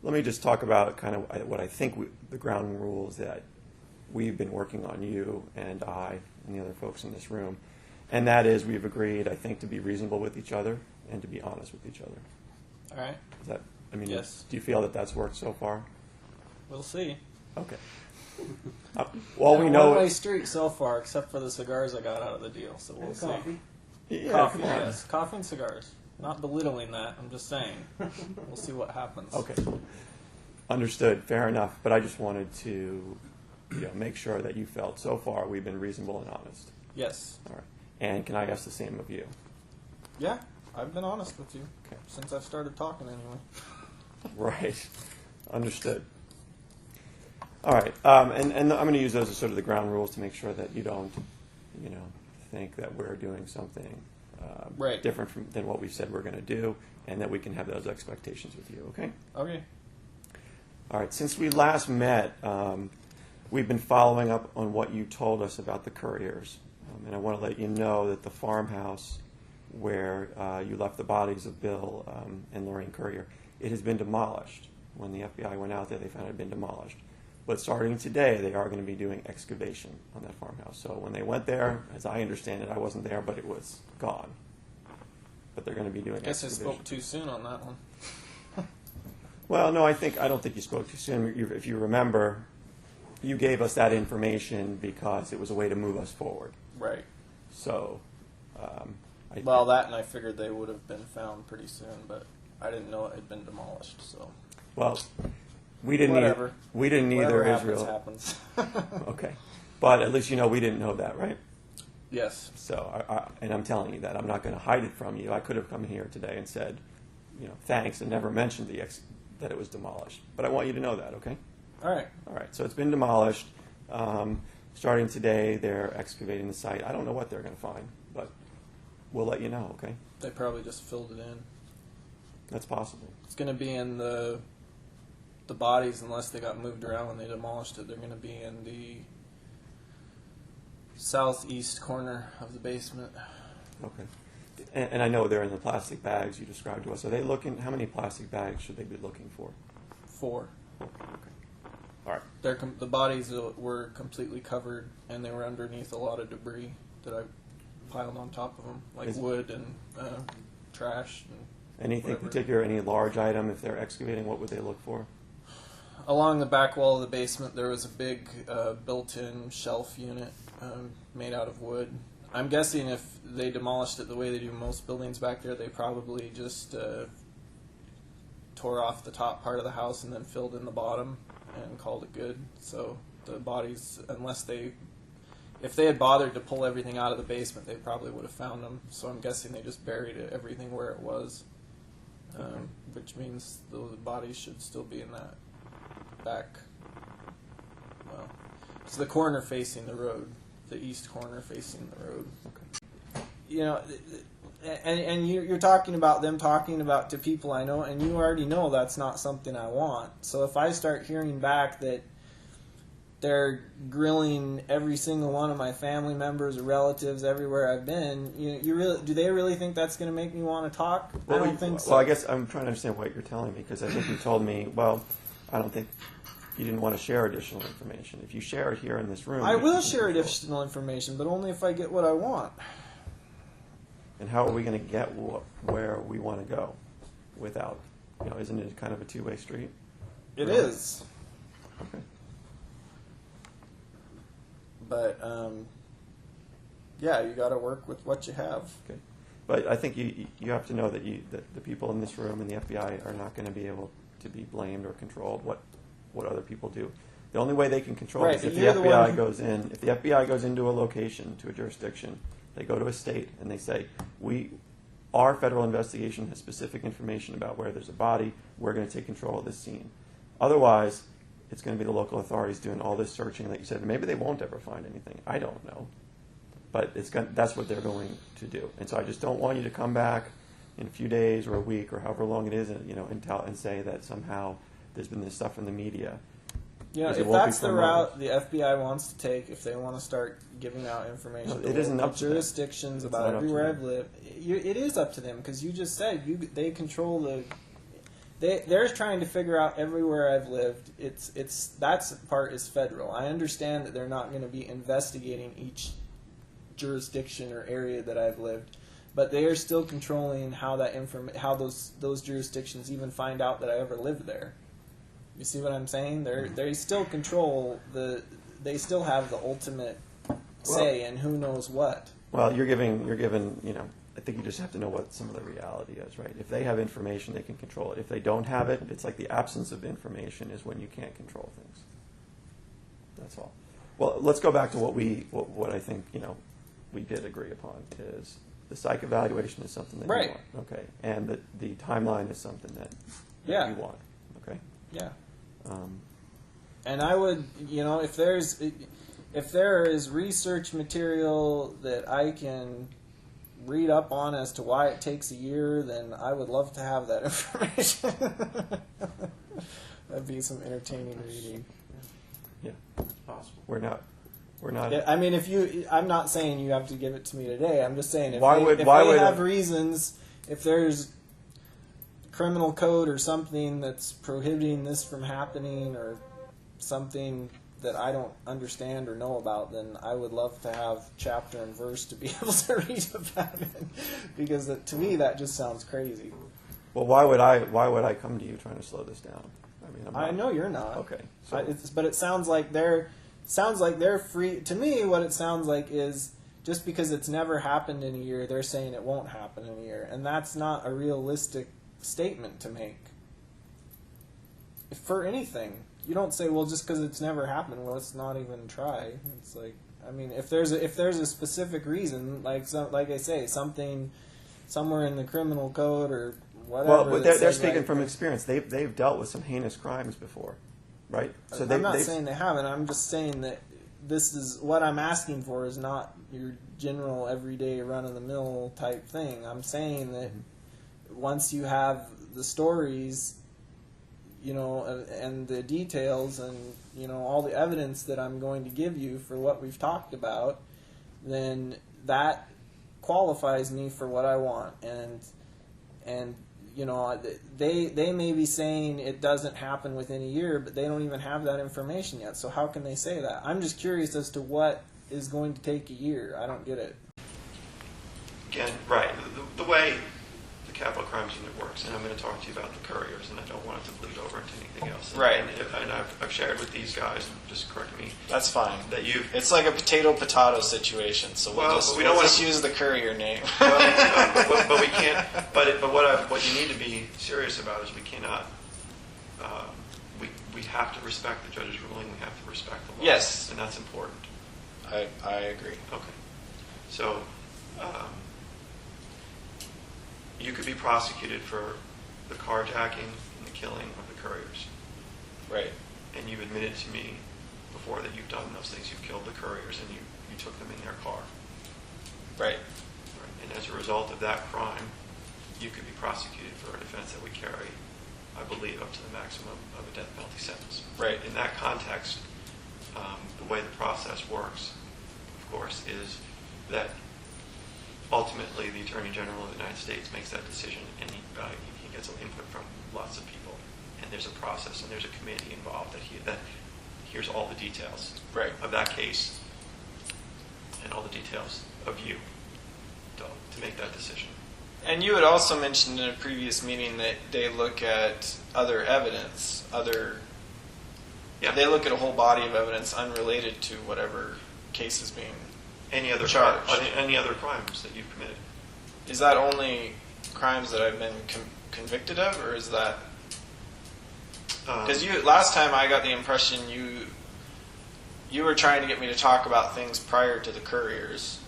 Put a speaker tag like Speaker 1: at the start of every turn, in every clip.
Speaker 1: let me just talk about kind of what I think the ground rules that we've been working on, you and I and the other folks in this room. And that is, we've agreed, I think, to be reasonable with each other and to be honest with each other.
Speaker 2: All right.
Speaker 1: Is that, I mean,
Speaker 2: yes.
Speaker 1: Do you feel that that's worked so far?
Speaker 2: We'll see.
Speaker 1: Okay. Well, we know
Speaker 2: one-way street so far, except for the cigars I got out of the deal. So we'll see.
Speaker 3: Coffee.
Speaker 1: Yeah,
Speaker 2: Coffee,
Speaker 1: come on.
Speaker 2: yes. Coffee and cigars. Not belittling that. I'm just saying. We'll see what happens.
Speaker 1: Okay. Understood. Fair enough. But I just wanted to, make sure that you felt so far we've been reasonable and honest.
Speaker 2: Yes.
Speaker 1: All right. And can I ask the same of you?
Speaker 2: Yeah, I've been honest with you.
Speaker 1: Okay.
Speaker 2: Since I've started talking anyway.
Speaker 1: Right. Understood. All right. And I'm going to use those as sort of the ground rules to make sure that you don't, think that we're doing something
Speaker 2: right.
Speaker 1: different than what we said we're going to do, and that we can have those expectations with you, okay?
Speaker 2: Okay.
Speaker 1: All right. Since we last met, we've been following up on what you told us about the couriers. And I want to let you know that the farmhouse where you left the bodies of Bill and Lorraine Courier, it has been demolished. When the FBI went out there, they found it had been demolished. But starting today, they are going to be doing excavation on that farmhouse. So when they went there, as I understand it, I wasn't there, but it was gone. But they're going to be doing
Speaker 2: I guess
Speaker 1: excavation.
Speaker 2: I spoke too soon on that one.
Speaker 1: Well, no, I don't think you spoke too soon. If you remember, you gave us that information because it was a way to move us forward.
Speaker 2: Right.
Speaker 1: So,
Speaker 2: well, that and I figured they would have been found pretty soon, but I didn't know it had been demolished. So.
Speaker 1: Well, we didn't.
Speaker 2: Whatever.
Speaker 1: We didn't either.
Speaker 2: Whatever
Speaker 1: Israel
Speaker 2: happens.
Speaker 1: Okay, but at least we didn't know that, right?
Speaker 2: Yes.
Speaker 1: So, and I'm telling you that I'm not going to hide it from you. I could have come here today and said, thanks, and never mentioned that it was demolished. But I want you to know that, okay?
Speaker 2: All right.
Speaker 1: All right. So it's been demolished. Starting today, they're excavating the site. I don't know what they're going to find, but we'll let you know, okay?
Speaker 2: They probably just filled it in.
Speaker 1: That's possible.
Speaker 2: It's going to be in the bodies, unless they got moved around when they demolished it. They're going to be in the southeast corner of the basement.
Speaker 1: Okay. And I know they're in the plastic bags you described to us. Are they looking? How many plastic bags should they be looking for?
Speaker 2: 4.
Speaker 1: Okay. All right.
Speaker 2: The bodies were completely covered, and they were underneath a lot of debris that I piled on top of them, like wood and trash. And
Speaker 1: anything
Speaker 2: whatever.
Speaker 1: particular? Any large item? If they're excavating, what would they look for?
Speaker 2: Along the back wall of the basement, there was a big built-in shelf unit made out of wood. I'm guessing if they demolished it the way they do most buildings back there, they probably just tore off the top part of the house and then filled in the bottom and called it good. So the bodies, if they had bothered to pull everything out of the basement, they probably would have found them. So I'm guessing they just buried everything where it was, which means the bodies should still be in that back. Well, it's the corner facing the road, the east corner facing the road.
Speaker 1: Okay.
Speaker 2: And you're talking about them talking about to people I know, and you already know that's not something I want. So if I start hearing back that they're grilling every single one of my family members or relatives everywhere I've been, do they really think that's going to make me want to talk?
Speaker 1: Well,
Speaker 2: I don't think so.
Speaker 1: Well, I guess I'm trying to understand what you're telling me, because I think you told me, well, I don't think you didn't want to share additional information. If you share it here in this room...
Speaker 2: I will share additional information, but only if I get what I want.
Speaker 1: And how are we going to get where we want to go without, isn't it kind of a two-way street?
Speaker 2: It is.
Speaker 1: Okay.
Speaker 2: But, yeah, you got to work with what you have.
Speaker 1: Okay. But I think you have to know that the people in this room and the FBI are not going to be able to be blamed or controlled what other people do. The only way they can control it is if the FBI goes in. If the FBI goes into a location, to a jurisdiction, they go to a state and they say, our federal investigation has specific information about where there's a body. We're going to take control of this scene. Otherwise, it's going to be the local authorities doing all this searching, like you said. Maybe they won't ever find anything. I don't know. But that's what they're going to do. And so I just don't want you to come back in a few days or a week or however long it is, and say that somehow there's been this stuff in the media.
Speaker 2: Yeah, if that's the route the FBI wants to take, if they want to start giving out information
Speaker 1: it isn't up to
Speaker 2: jurisdictions about everywhere I've lived, it is up to them, because you just said they control they're trying to figure out everywhere I've lived. That part is federal. I understand that they're not going to be investigating each jurisdiction or area that I've lived, but they are still controlling how how those jurisdictions even find out that I ever lived there. You see what I'm saying? They still control they still have the ultimate say in who knows what.
Speaker 1: Well, you're given, I think you just have to know what some of the reality is, right? If they have information, they can control it. If they don't have it, it's like the absence of information is when you can't control things. That's all. Well, let's go back to what I think, we did agree upon is the psych evaluation is something that you want. Okay. And the timeline is something that you want. Okay.
Speaker 2: Yeah. And I would, if there is research material that I can read up on as to why it takes a year, then I would love to have that information. That'd be some entertaining reading.
Speaker 1: Yeah, it's possible. We're not.
Speaker 2: Yeah, I mean, I'm not saying you have to give it to me today. I'm just saying if they have reasons, if there's criminal code or something that's prohibiting this from happening or something that I don't understand or know about, then I would love to have chapter and verse to be able to read about it, because to me that just sounds crazy.
Speaker 1: Well, why would I come to you trying to slow this down? I mean,
Speaker 2: I know you're not.
Speaker 1: Okay,
Speaker 2: but it sounds like they're free. To me, what it sounds like is just because it's never happened in a year, they're saying it won't happen in a year, and that's not a realistic statement to make for anything. You don't say, well, just because it's never happened, well, let's not even try. It's like, I mean, if there's a specific reason, like I say, something somewhere in the criminal code or whatever.
Speaker 1: Well, but they're speaking from experience. They've dealt with some heinous crimes before, right?
Speaker 2: So I'm not saying they haven't. I'm just saying that this is what I'm asking for is not your general everyday run of the mill type thing. I'm saying that once you have the stories, and the details and, all the evidence that I'm going to give you for what we've talked about, then that qualifies me for what I want. And they may be saying it doesn't happen within a year, but they don't even have that information yet. So how can they say that? I'm just curious as to what is going to take a year. I don't get it.
Speaker 1: Again, right. The way the capital crimes unit works, and I'm going to talk to you about the couriers, and I don't want it to bleed over into anything else.
Speaker 3: Right.
Speaker 1: And I've shared with these guys, just correct me.
Speaker 3: That's fine.
Speaker 1: That
Speaker 3: it's like a potato situation, so we'll just use the courier name.
Speaker 1: But we can't. But what you need to be serious about is we cannot. We have to respect the judge's ruling. We have to respect the law.
Speaker 3: Yes,
Speaker 1: and that's important.
Speaker 3: I agree.
Speaker 1: Okay. So. You could be prosecuted for the carjacking and the killing of the couriers.
Speaker 3: Right.
Speaker 1: And you've admitted to me before that you've done those things. You've killed the couriers and you took them in their car.
Speaker 3: Right.
Speaker 1: And as a result of that crime, you could be prosecuted for an offense that would carry, I believe, up to the maximum of a death penalty sentence.
Speaker 3: Right.
Speaker 1: In that context, the way the process works, of course, is that ultimately, the Attorney General of the United States makes that decision, and he gets input from lots of people. And there's a process, and there's a committee involved that here's all the details of that case, and all the details of you to make that decision.
Speaker 3: And you had also mentioned in a previous meeting that they look at other evidence, they look at a whole body of evidence unrelated to whatever case is being
Speaker 1: any other
Speaker 3: charged.
Speaker 1: Any other crimes that you've committed.
Speaker 3: Is that only crimes that I've been convicted of, or is that... Because last time I got the impression you were trying to get me to talk about things prior to the couriers,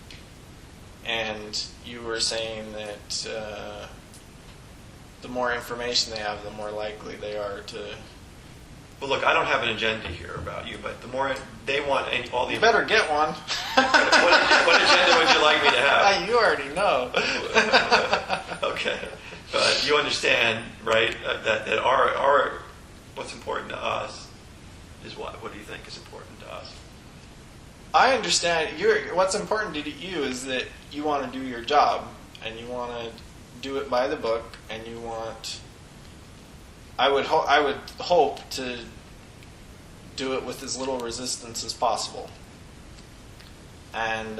Speaker 3: and you were saying that the more information they have, the more likely they are to...
Speaker 1: Well, look, I don't have an agenda here about you, but the more they want all the...
Speaker 3: You better get one.
Speaker 1: What agenda would you like me to have?
Speaker 3: You already know.
Speaker 1: Okay. But you understand, right, that our what's important to us is what? What do you think is important to us?
Speaker 3: I understand. What's important to you is that you want to do your job, and you want to do it by the book, and you want I would hope to do it with as little resistance as possible. And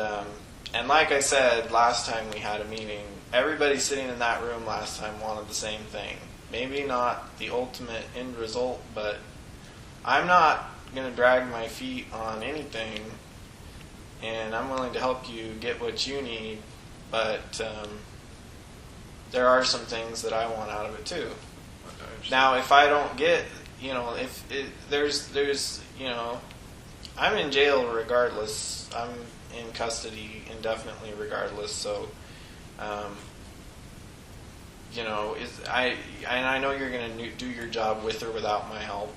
Speaker 3: like I said last time we had a meeting, everybody sitting in that room last time wanted the same thing. Maybe not the ultimate end result, but I'm not going to drag my feet on anything, and I'm willing to help you get what you need, but there are some things that I want out of it too. Now, if I don't get, if there's, I'm in jail regardless. I'm in custody indefinitely regardless. So, I know you're going to do your job with or without my help.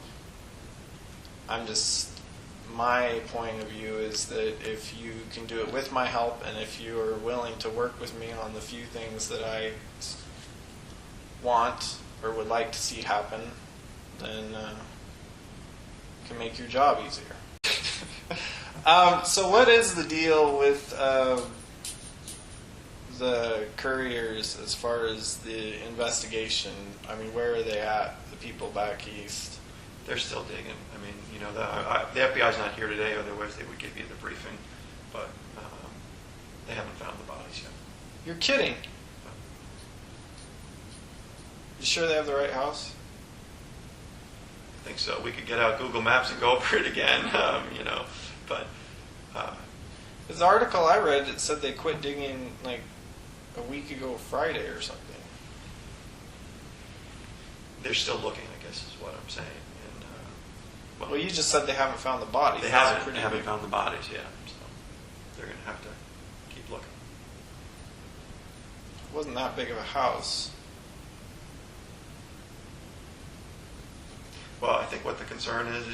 Speaker 3: My point of view is that if you can do it with my help, and if you are willing to work with me on the few things that I want or would like to see happen, then it can make your job easier. So what is the deal with the couriers as far as the investigation? I mean, where are they at, the people back east?
Speaker 1: They're still digging. I mean, the FBI's not here today, otherwise they would give you the briefing, but they haven't found the bodies yet.
Speaker 3: You're kidding. You sure they have the right house?
Speaker 1: I think so. We could get out Google Maps and go over it again, but...
Speaker 3: This article I read, it said they quit digging like a week ago Friday or something.
Speaker 1: They're still looking, I guess, is what I'm saying. And,
Speaker 3: well, you just said they haven't found the bodies.
Speaker 1: They haven't found the bodies yet, so they're going to have to keep looking.
Speaker 3: It wasn't that big of a house.
Speaker 1: Well, I think what the concern is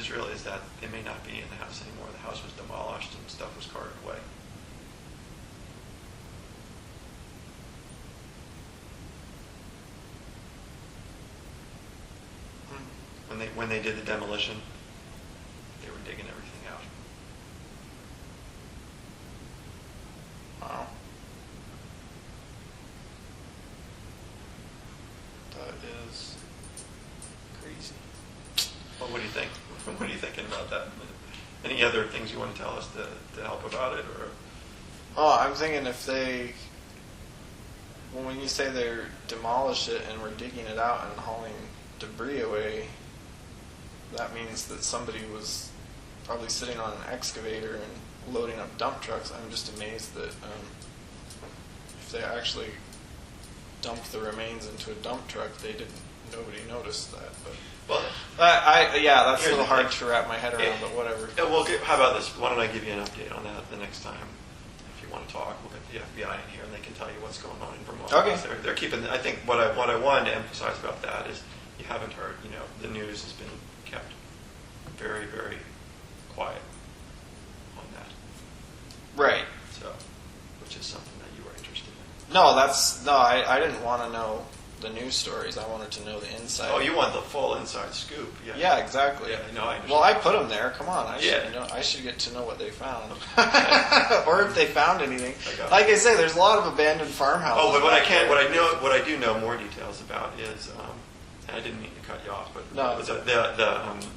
Speaker 1: that they may not be in the house anymore. The house was demolished and stuff was carted away. When they did the demolition, they were digging everything out.
Speaker 3: Wow. That is crazy.
Speaker 1: Well, what do you think? What are you thinking about that? Any other things you want to tell us to help about it, or?
Speaker 3: Oh, I'm thinking when you say they're demolish it and we're digging it out and hauling debris away, that means that somebody was probably sitting on an excavator and loading up dump trucks. I'm just amazed that if they actually dumped the remains into a dump truck, nobody noticed that. But
Speaker 1: well,
Speaker 3: that's a little hard to wrap my head around. But whatever.
Speaker 1: Well, how about this? Why don't I give you an update on that the next time? If you want to talk, we'll get the FBI in here and they can tell you what's going on in Vermont.
Speaker 3: Okay.
Speaker 1: They're keeping. I think what I wanted to emphasize about that is you haven't heard. The news has been kept very, very quiet on that.
Speaker 3: Right.
Speaker 1: So, which is something that you were interested in.
Speaker 3: No, I didn't want to know the news stories. I wanted to know the inside.
Speaker 1: Oh, you want the full inside scoop? Yeah.
Speaker 3: Yeah, exactly.
Speaker 1: Yeah, no, I understand.
Speaker 3: Well, I put them there. Come on, I should get to know what they found, or if they found anything. Like I say, there's a lot of abandoned farmhouses.
Speaker 1: Oh, but what I do know more details about is, and I didn't mean to cut you off, but
Speaker 3: no,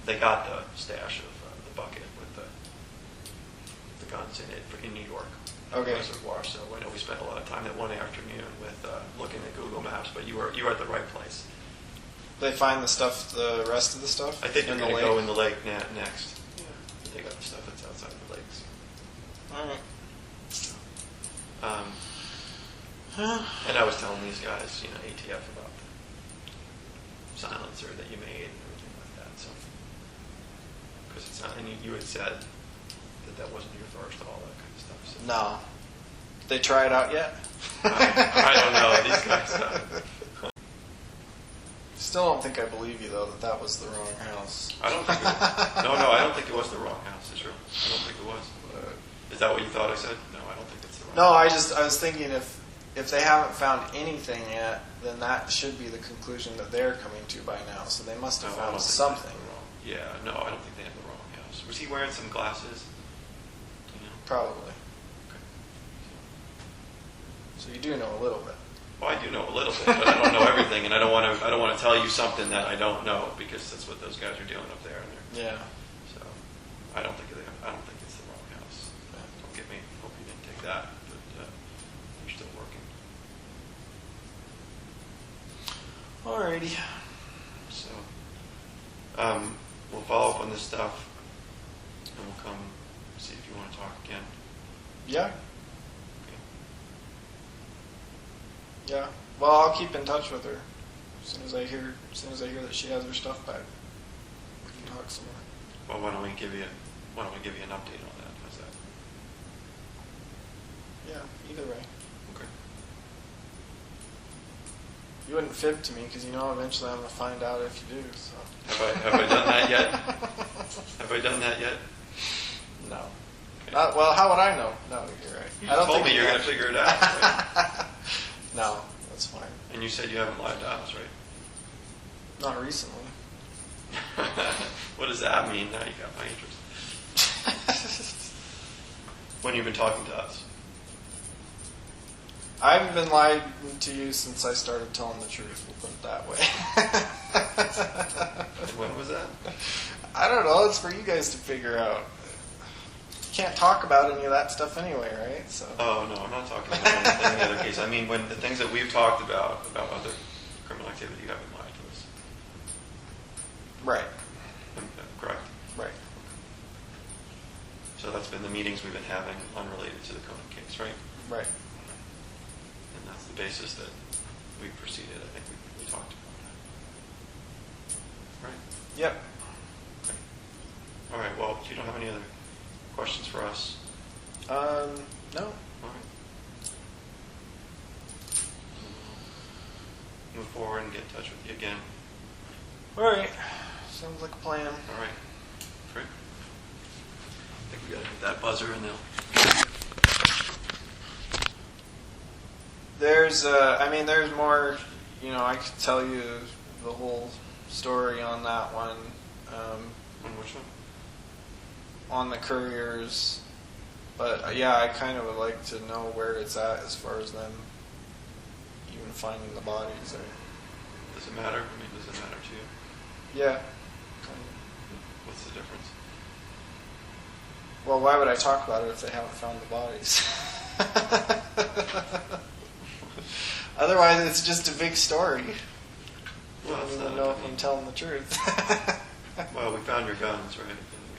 Speaker 1: they got the stash of the bucket with the guns in it in New York.
Speaker 3: Okay.
Speaker 1: Reservoir. So I know we spent a lot of time that one afternoon with looking at Google Maps, but you were at the right place.
Speaker 3: They find the rest of the stuff.
Speaker 1: I think they're going to go in the lake next. Yeah. They got the stuff that's outside the lakes.
Speaker 3: All right.
Speaker 1: And I was telling these guys, ATF about the silencer that you made and everything like that. So, because it's not, and you had said that wasn't your first, all that kind of stuff. So.
Speaker 3: No. They try it out yet?
Speaker 1: I don't know. These guys.
Speaker 3: Still don't think I believe you though that was the wrong house.
Speaker 1: I don't think. I don't think it was the wrong house. It's true. I don't think it was. Is that what you thought I said? No, I don't think it's the wrong.
Speaker 3: No, I was thinking if they haven't found anything yet, then that should be the conclusion that they're coming to by now. So they must have found something.
Speaker 1: Yeah, no, I don't think they have the wrong house. Was he wearing some glasses?
Speaker 3: Probably.
Speaker 1: Okay.
Speaker 3: So you do know a little bit.
Speaker 1: Well, I do know a little bit, but I don't know everything, and I don't want to tell you something that I don't know, because that's what those guys are doing up there.
Speaker 2: Yeah.
Speaker 1: So I don't think it's the wrong house. Don't get me. Hope you didn't take that, but they're still working.
Speaker 2: Alrighty.
Speaker 1: So we'll follow up on this stuff, and we'll come see if you want to talk again.
Speaker 2: Yeah.
Speaker 1: Okay.
Speaker 2: Yeah. Well, I'll keep in touch with her as soon as I hear that she has her stuff back. We can talk some more.
Speaker 1: Well, why don't we give you an update on that? How's that?
Speaker 2: Yeah. Either way.
Speaker 1: Okay.
Speaker 2: You wouldn't fib to me because you know eventually I'm gonna find out if you do. So.
Speaker 1: Have I done that yet? Have I done that yet?
Speaker 2: No. Not, well, how would I know? No, you're right.
Speaker 1: You
Speaker 2: I don't
Speaker 1: told
Speaker 2: think
Speaker 1: me you're going to figure it out. Right?
Speaker 2: No, that's fine.
Speaker 1: And you said you haven't lied to us, right?
Speaker 2: Not recently.
Speaker 1: What does that mean? Now you got my interest. When you've been talking to us?
Speaker 2: I haven't been lying to you since I started telling the truth. We'll put it that way.
Speaker 1: When was that?
Speaker 2: I don't know. It's for you guys to figure out. You can't talk about any of that stuff anyway, right? So.
Speaker 1: Oh no, I'm not talking about anything in the other case. I mean, when the things that we've talked about other criminal activity, you haven't lied to us.
Speaker 2: Right.
Speaker 1: Correct.
Speaker 2: Right.
Speaker 1: So that's been the meetings we've been having unrelated to the Conan case, right?
Speaker 2: Right.
Speaker 1: And that's the basis that we proceeded. I think we talked about that. Right?
Speaker 2: Yep.
Speaker 1: Okay. All right. Well, if you don't have any other questions for us?
Speaker 2: No.
Speaker 1: All right. Move forward and get in touch with you again.
Speaker 2: All right. Sounds like a plan.
Speaker 1: All right. Great. I think we got to hit that buzzer and they'll.
Speaker 2: There's more, I could tell you the whole story on that one.
Speaker 1: On which one?
Speaker 2: On the couriers. But yeah, I kind of would like to know where it's at as far as them even finding the bodies.
Speaker 1: Does it matter? I mean, does it matter to you?
Speaker 2: Yeah.
Speaker 1: What's the difference?
Speaker 2: Well, why would I talk about it if they haven't found the bodies? Otherwise, it's just a big story.
Speaker 1: Well,
Speaker 2: I don't even know if I'm telling the truth.
Speaker 1: Well, we found your guns, right?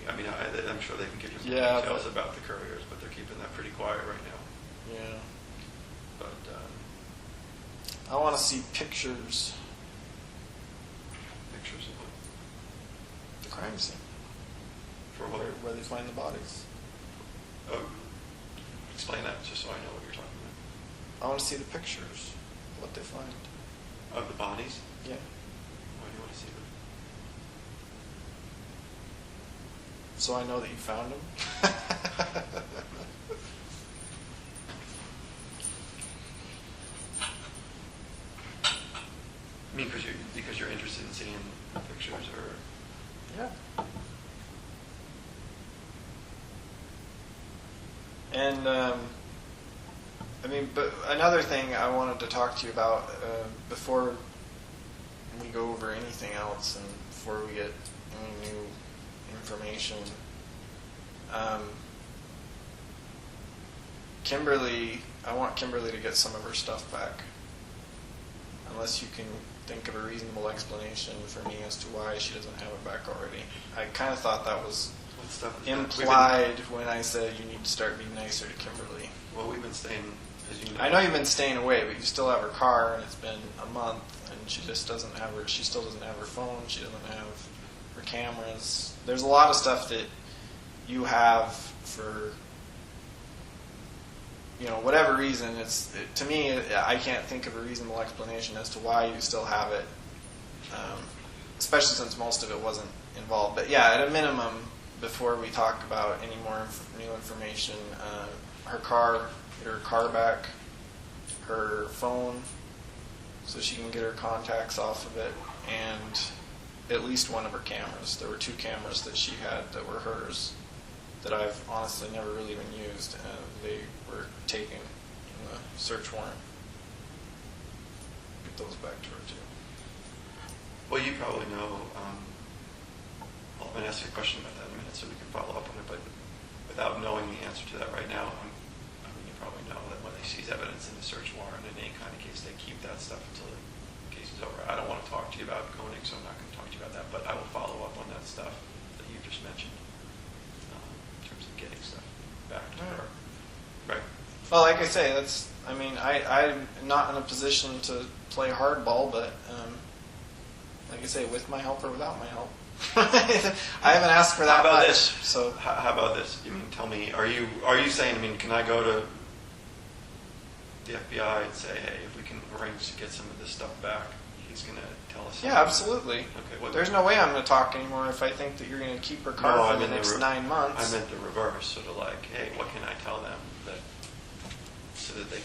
Speaker 1: I mean, I'm sure they can give you more details about the couriers, but they're keeping that pretty quiet right now.
Speaker 2: Yeah.
Speaker 1: But
Speaker 2: I want to see pictures.
Speaker 1: Pictures of what?
Speaker 2: The crime scene.
Speaker 1: For what?
Speaker 2: Where they find the bodies.
Speaker 1: Oh, explain that just so I know what you're talking about.
Speaker 2: I want to see the pictures. What they find.
Speaker 1: Of the bodies?
Speaker 2: Yeah.
Speaker 1: Why do you want to see them?
Speaker 2: So I know that you found them.
Speaker 1: I mean, because you're interested in seeing the pictures, or
Speaker 2: Yeah. And but another thing I wanted to talk to you about before we go over anything else, and before we get any new information. Kimberly, I want Kimberly to get some of her stuff back. Unless you can think of a reasonable explanation for me as to why she doesn't have it back already. I kind of thought that was
Speaker 1: what stuff is
Speaker 2: implied when I said you need to start being nicer to Kimberly.
Speaker 1: Well, we've been staying, as you know.
Speaker 2: I know you've been staying away, but you still have her car, and it's been a month, and she just doesn't have her. She still doesn't have her phone. She doesn't have her cameras. There's a lot of stuff that you have for, whatever reason. To me, I can't think of a reasonable explanation as to why you still have it, especially since most of it wasn't involved. But yeah, at a minimum, before we talk about any more new information, her car back, her phone, so she can get her contacts off of it, and at least one of her cameras. There were 2 cameras that she had that were hers that I've honestly never really been used, and they were taken in the search warrant.
Speaker 3: get those back to her too.
Speaker 1: Well, you probably know. I'm going to ask you a question about that in a minute, so we can follow up on it. But without knowing the answer to that right now, I mean, you probably know that when they seize evidence in the search warrant in any kind of case, they keep that stuff until the case is over. I don't want to talk to you about Koenig, so I'm not going to talk to you about that. But I will follow up on that stuff that you just mentioned in terms of getting stuff back to her. Right.
Speaker 3: Well, like I say, I'm not in a position to play hardball, but like I say, with my help or without my help. I haven't asked for that
Speaker 1: How about
Speaker 3: much.
Speaker 1: this?
Speaker 3: So
Speaker 1: How about this? You mean, tell me, are you saying, I mean, can I go to the FBI and say, hey, if we can arrange to get some of this stuff back, he's going to tell us?
Speaker 3: yeah, absolutely.
Speaker 1: Okay.
Speaker 3: There's no way I'm going to talk anymore if I think that you're going to keep her car for the next 9 months.
Speaker 1: I meant the reverse, sort of like, hey, what can I tell them so that they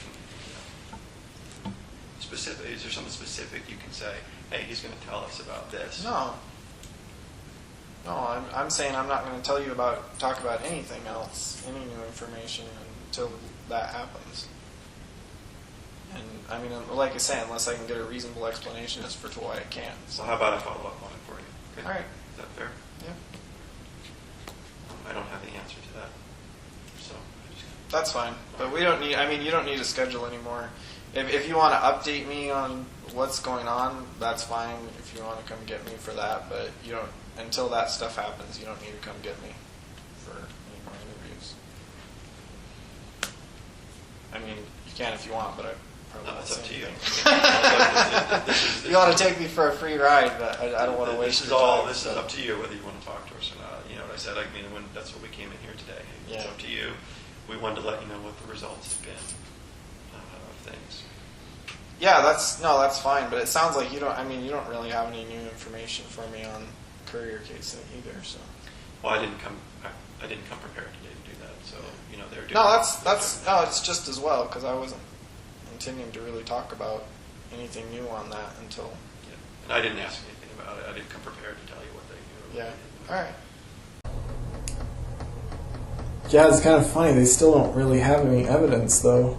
Speaker 1: can, specific? Is there something specific you can say? Hey, he's going to tell us about this.
Speaker 3: No, I'm saying I'm not going to tell you talk about anything else, any new information until that happens. And I mean, like I say, unless I can get a reasonable explanation as to why I can't.
Speaker 1: So how about I follow up on it for you? Okay.
Speaker 3: All right.
Speaker 1: Is that fair?
Speaker 3: Yeah.
Speaker 1: I don't have the answer to that, so I just.
Speaker 3: That's fine, but we don't need. I mean, you don't need to schedule anymore. If you want to update me on what's going on, that's fine. If you want to come get me for that, but you don't. Until that stuff happens, you don't need to come get me for any more interviews. I mean, you can if you want, but I probably
Speaker 1: No,
Speaker 3: won't
Speaker 1: it's up
Speaker 3: say
Speaker 1: to you.
Speaker 3: anything. You want to take me for a free ride, but I don't want to waste your time.
Speaker 1: This is up to you whether you want to talk to us or not. You know what I said? I mean, that's what we came in here today. It's
Speaker 3: Yeah.
Speaker 1: up to you. We wanted to let you know what the results have been of things.
Speaker 3: Yeah, that's fine. But it sounds like you don't. I mean, you don't really have any new information for me on Courier case either. So.
Speaker 1: Well, I didn't come prepared today to do that. So they're doing.
Speaker 3: No, it's just as well because I wasn't intending to really talk about anything new on that until.
Speaker 1: Yeah. And I didn't ask anything about it. I didn't come prepared to tell you what they knew.
Speaker 3: Yeah. All right.
Speaker 2: Yeah, it's kind of funny. They still don't really have any evidence, though.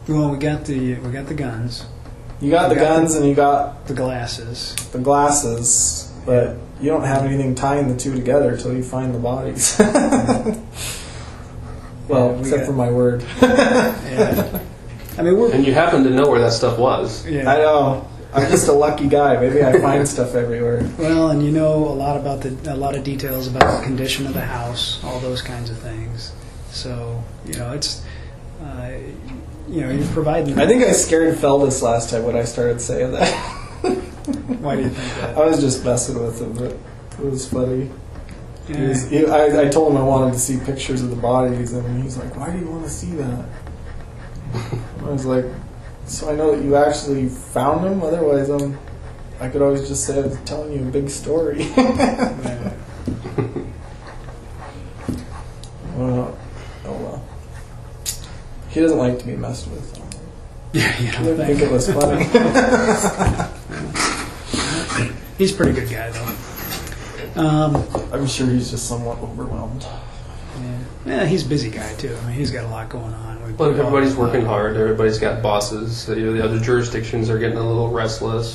Speaker 4: Well, we got the guns,
Speaker 2: You got the guns and you got
Speaker 4: the glasses.
Speaker 2: the glasses, but you don't have anything tying the two together until you find the bodies. Well,
Speaker 4: Yeah,
Speaker 2: except for my word.
Speaker 4: Yeah. I mean,
Speaker 5: And you happen to know where that stuff was.
Speaker 4: yeah.
Speaker 2: I know. I'm just a lucky guy. Maybe I find stuff everywhere.
Speaker 4: Well, and you know a lot of details about the condition of the house, all those kinds of things. So it's you're providing.
Speaker 2: I think I scared Feldis last time when I started saying that.
Speaker 4: Why do you think that?
Speaker 2: I was just messing with him, but it was funny.
Speaker 4: Yeah.
Speaker 2: I told him I wanted to see pictures of the bodies, and he's like, "Why do you want to see that?" I was like, "So I know that you actually found them. Otherwise, I could always just say I was telling you a big story."
Speaker 4: Yeah.
Speaker 2: Oh well. He doesn't like to be messed with.
Speaker 4: Yeah, you
Speaker 2: I
Speaker 4: don't
Speaker 2: didn't think it was funny.
Speaker 4: He's a pretty good guy, though.
Speaker 2: I'm sure he's just somewhat overwhelmed.
Speaker 4: Yeah, he's a busy guy too. I mean, he's got a lot going on.
Speaker 5: Well, everybody's working hard. Everybody's got bosses. The other jurisdictions are getting a little restless.